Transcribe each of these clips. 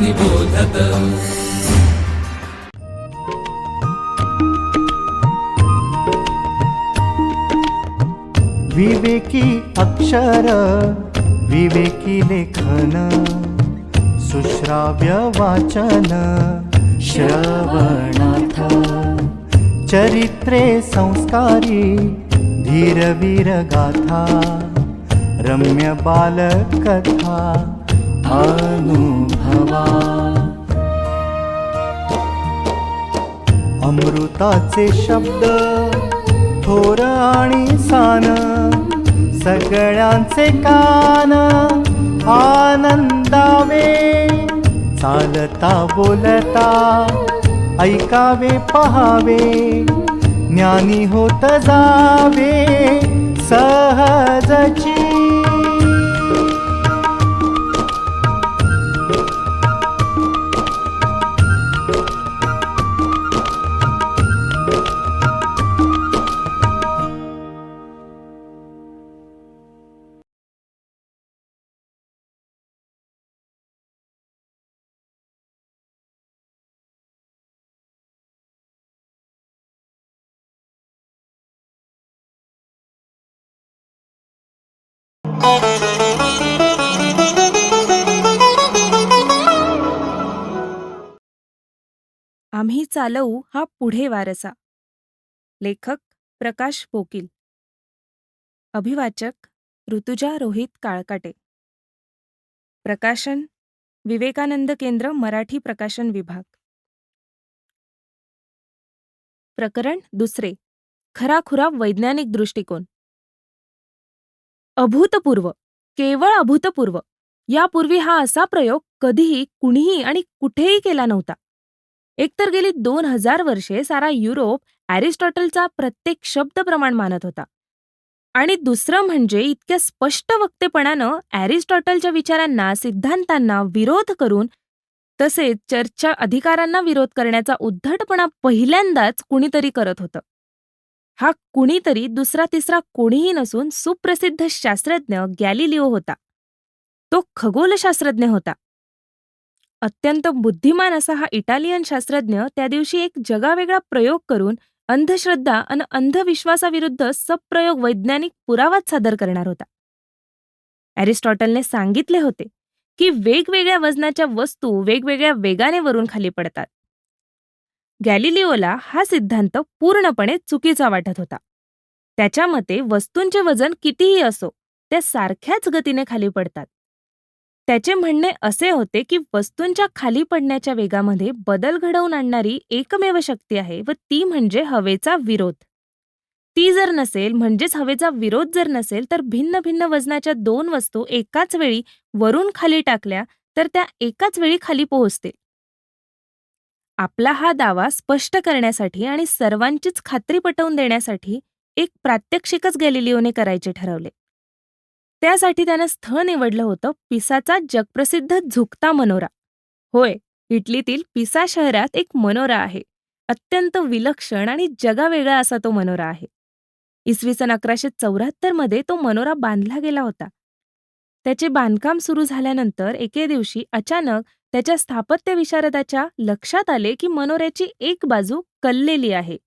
निबोधत। विवेकी अक्षर विवेकी लेखन सुश्राव्य वाचन श्रवणार्थ चरित्रे संस्कारी धीरवीर गाथा रम्य बालकथा अनुभवा अमृताचे शब्द थोर आणि सान सगळ्यांचे कान आनंदावे चालता बोलता ऐकावे पहावे ज्ञानी होत जावे सहजची। आम्ही चालवू हा पुढे वारसा. लेखक प्रकाश पोकील. अभिवाचक ऋतुजा रोहित काळकाटे. प्रकाशन विवेकानंद केंद्र मराठी प्रकाशन विभाग. प्रकरण दुसरे. खराखुरा वैज्ञानिक दृष्टिकोन. अभूतपूर्व, केवळ अभूतपूर्व. यापूर्वी हा असा प्रयोग कधीही कुणीही आणि कुठेही केला नव्हता. एकतर गेली 2000 वर्षे सारा युरोप ॲरिस्टॉटलचा प्रत्येक शब्द प्रमाण मानत होता, आणि दुसरं म्हणजे इतक्या स्पष्ट वक्तेपणानं ॲरिस्टॉटलच्या विचारांना, सिद्धांतांना विरोध करून, तसेच चर्चच्या अधिकारांना विरोध करण्याचा उद्धटपणा पहिल्यांदाच कुणीतरी करत होतं. हा कुणीतरी दुसरा तिसरा कोणीही नसून सुप्रसिद्ध शास्त्रज्ञ गॅलिलिओ होता. तो खगोलशास्त्रज्ञ होता. अत्यंत बुद्धिमान असा हा इटालियन शास्त्रज्ञ त्या दिवशी एक जगावेगळा प्रयोग करून अंधश्रद्धा आणि अंधविश्वासाविरुद्ध सप्रयोग वैज्ञानिक पुरावाच सादर करणार होता. ॲरिस्टॉटलने सांगितले होते की वेगवेगळ्या वजनाच्या वस्तू वेगवेगळ्या वेगाने वरून खाली पडतात. गॅलिलिओला हा सिद्धांत पूर्णपणे चुकीचा वाटत होता. त्याच्या मते वस्तूंचे वजन कितीही असो, त्या सारख्याच गतीने खाली पडतात. त्याचे म्हणणे असे होते की वस्तूंच्या खाली पडण्याच्या वेगामध्ये बदल घडवून आणणारी एकमेव शक्ती आहे, व ती म्हणजे हवेचा विरोध. ती जर नसेल, म्हणजेच हवेचा विरोध जर नसेल, तर भिन्न भिन्न वजनाच्या दोन वस्तू एकाच वेळी वरून खाली टाकल्या तर त्या एकाच वेळी खाली पोहोचतील. आपला हा दावा स्पष्ट करण्यासाठी आणि सर्वांचीच खात्री पटवून देण्यासाठी एक प्रात्यक्षिकच गॅलिलिओने करायचे ठरवले. त्यासाठी त्यानं स्थळ निवडलं होतं पिसाचा जगप्रसिद्ध झुकता मनोरा. होय, इटलीतील पिसा शहरात एक मनोरा आहे. अत्यंत विलक्षण आणि जगावेगळा असा तो मनोरा आहे. इसवी सन 1174 मध्ये तो मनोरा बांधला गेला होता. त्याचे बांधकाम सुरू झाल्यानंतर एके दिवशी अचानक त्याच्या स्थापत्य विशारदाच्या लक्षात आले की मनोऱ्याची एक बाजू कललेली आहे.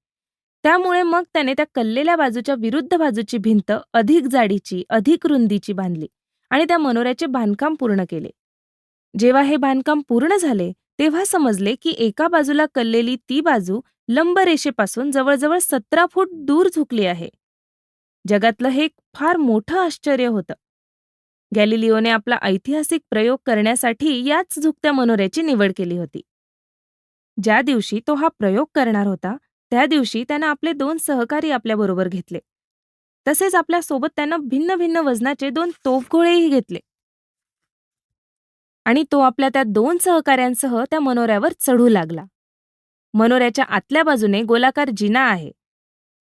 त्यामुळे मग त्याने त्या कललेल्या बाजूच्या विरुद्ध बाजूची भिंत अधिक जाडीची, अधिक रुंदीची बांधली आणि त्या मनोऱ्याचे बांधकाम पूर्ण केले. जेव्हा हे बांधकाम पूर्ण झाले, तेव्हा समजले की एका बाजूला कललेली ती बाजू लंबरेषेपासून जवळजवळ 17 फूट दूर झुकली आहे. जगातलं हे एक फार मोठं आश्चर्य होतं. गॅलिलिओने आपला ऐतिहासिक प्रयोग करण्यासाठी याच झुकत्या मनोऱ्याची निवड केली होती. ज्या दिवशी तो हा प्रयोग करणार होता, त्या दिवशी त्यानं आपले 2 सहकारी आपल्याबरोबर घेतले. तसेच आपल्यासोबत त्यानं भिन्न भिन्न वजनाचे 2 तोफगोळेही घेतले. आणि तो आपल्या त्या 2 सहकाऱ्यांसह त्या मनोऱ्यावर चढू लागला. मनोऱ्याच्या आतल्या बाजूने गोलाकार जिना आहे.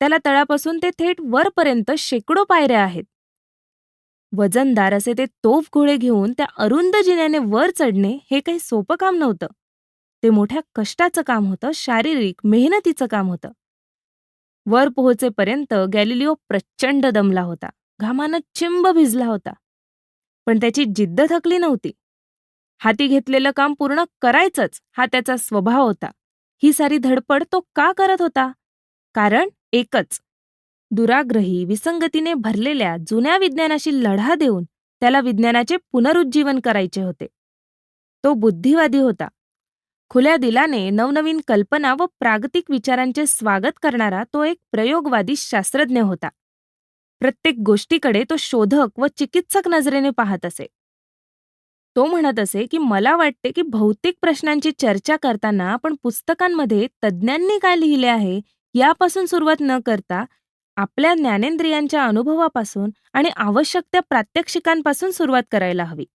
त्याला तळापासून ते थेट वरपर्यंत शेकडो पायऱ्या आहेत. वजनदार असे ते तोफगोळे घेऊन त्या अरुंद जिन्याने वर चढणे हे काही सोपं काम नव्हतं. ते मोठ्या कष्टाचं काम होतं, शारीरिक मेहनतीचं काम होतं. वर पोहोचेपर्यंत गॅलिलिओ प्रचंड दमला होता, घामानं चिंब भिजला होता. पण त्याची जिद्द थकली नव्हती. हाती घेतलेलं काम पूर्ण करायचंच हा त्याचा स्वभाव होता. ही सारी धडपड तो का करत होता? कारण एकच, दुराग्रही विसंगतीने भरलेल्या जुन्या विज्ञानाशी लढा देऊन त्याला विज्ञानाचे पुनरुज्जीवन करायचे होते. तो बुद्धिवादी होता. खुल्या दिलाने नवनवीन कल्पना व प्रागतिक विचारांचे स्वागत करणारा तो एक प्रयोगवादी शास्त्रज्ञ होता. प्रत्येक गोष्टीकडे तो शोधक व चिकित्सक नजरेने पाहत असे. तो म्हणत असे की मला वाटते की भौतिक प्रश्नांची चर्चा करताना आपण पुस्तकांमध्ये तज्ज्ञांनी काय लिहिले आहे यापासून सुरुवात न करता आपल्या ज्ञानेंद्रियांच्या अनुभवापासून आणि आवश्यक त्या प्रात्यक्षिकांपासून सुरुवात करायला हवी.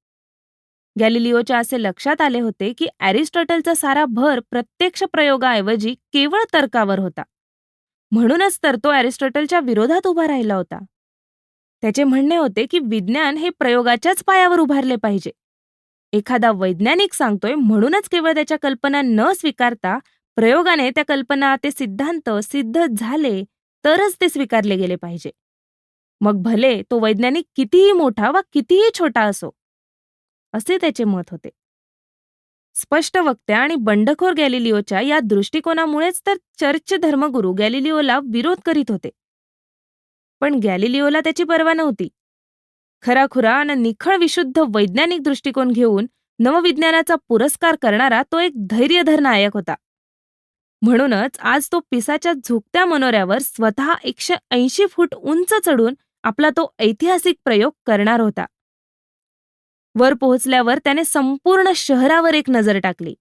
गॅलिलिओच्या असे लक्षात आले होते की ॲरिस्टॉटलचा सारा भर प्रत्यक्ष प्रयोगाऐवजी केवळ तर्कावर होता. म्हणूनच तर तो ॲरिस्टॉटलच्या विरोधात उभा राहिला होता. त्याचे म्हणणे होते की विज्ञान हे प्रयोगाच्याच पायावर उभारले पाहिजे. एखादा वैज्ञानिक सांगतोय म्हणूनच केवळ त्याच्या कल्पना न स्वीकारता प्रयोगाने त्या कल्पना, ते सिद्धांत सिद्ध झाले तरच ते स्वीकारले गेले पाहिजे. मग भले तो वैज्ञानिक कितीही मोठा वा कितीही छोटा असो, असे त्याचे मत होते. स्पष्ट वक्त्या आणि बंडखोर गॅलिलिओच्या या दृष्टिकोनामुळेच तर चर्चचे धर्मगुरू गॅलिलिओला विरोध करीत होते. पण गॅलिलिओला त्याची पर्वा नव्हती. खराखुरा आणि निखळ विशुद्ध वैज्ञानिक दृष्टिकोन घेऊन नवविज्ञानाचा पुरस्कार करणारा तो एक धैर्यधर नायक होता. म्हणूनच आज तो पिसाच्या झुकत्या मनोऱ्यावर स्वतः 180 फूट उंच चढून आपला तो ऐतिहासिक प्रयोग करणार होता. वर पोहोचल्यावर त्याने संपूर्ण शहरावर एक नजर टाकली.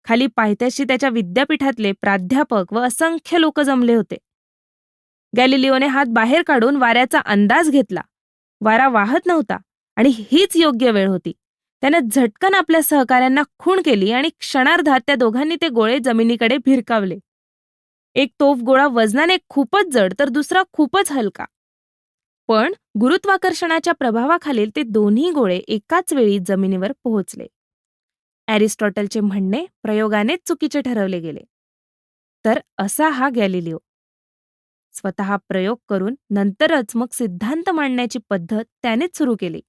खाली पायथ्याशी त्याच्या विद्यापीठातले प्राध्यापक व असंख्य लोक जमले होते. गॅलिलिओने हात बाहेर काढून वाऱ्याचा अंदाज घेतला. वारा वाहत नव्हता आणि हीच योग्य वेळ होती. त्याने झटकन आपल्या सहकाऱ्यांना खूण केली आणि क्षणार्धात त्या दोघांनी ते गोळे जमिनीकडे भिरकावले. एक तोफगोळा वजनाने खूपच जड तर दुसरा खूपच हलका. पण गुरुत्वाकर्षणाच्या प्रभावाखालील ते दोन्ही गोळे एकाच वेळी जमिनीवर पोहोचले. ॲरिस्टॉटलचे म्हणणे प्रयोगानेच चुकीचे ठरवले गेले. तर असा हा गॅलिलिओ. स्वतः प्रयोग करून नंतरच मग सिद्धांत मांडण्याची पद्धत त्यानेच सुरू केली.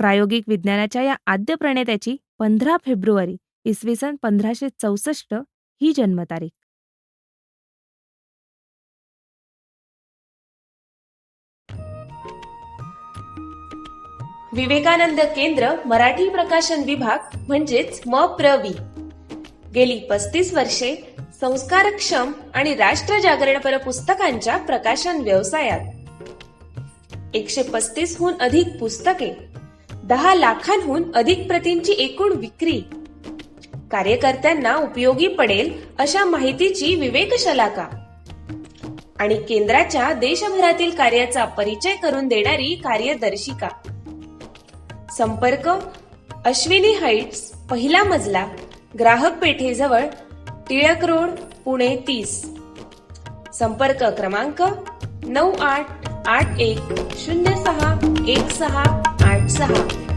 प्रायोगिक विज्ञानाच्या या आद्य प्रणेत्याची 15 फेब्रुवारी इसवी सन 1564 ही जन्मतारीख. विवेकानंद केंद्र मराठी प्रकाशन विभाग म्हणजेच MPRV गेली 35 वर्षे संस्कारक्षम आणि राष्ट्रजागरणपर पुस्तकांच्या प्रकाशन व्यवसायात 135 हून अधिक पुस्तके, 10 लाखांहून अधिक प्रतींची एकूण विक्री, कार्यकर्त्यांना उपयोगी पडेल अशा माहितीची विवेकशलाका आणि केंद्राच्या देशभरातील कार्याचा परिचय करून देणारी कार्यदर्शिका. संपर्क अश्विनी हाईट्स, पहिला मजला, ग्राहक पेठेजवळ, टिळक रोड, पुणे 30. संपर्क क्रमांक 9881061686.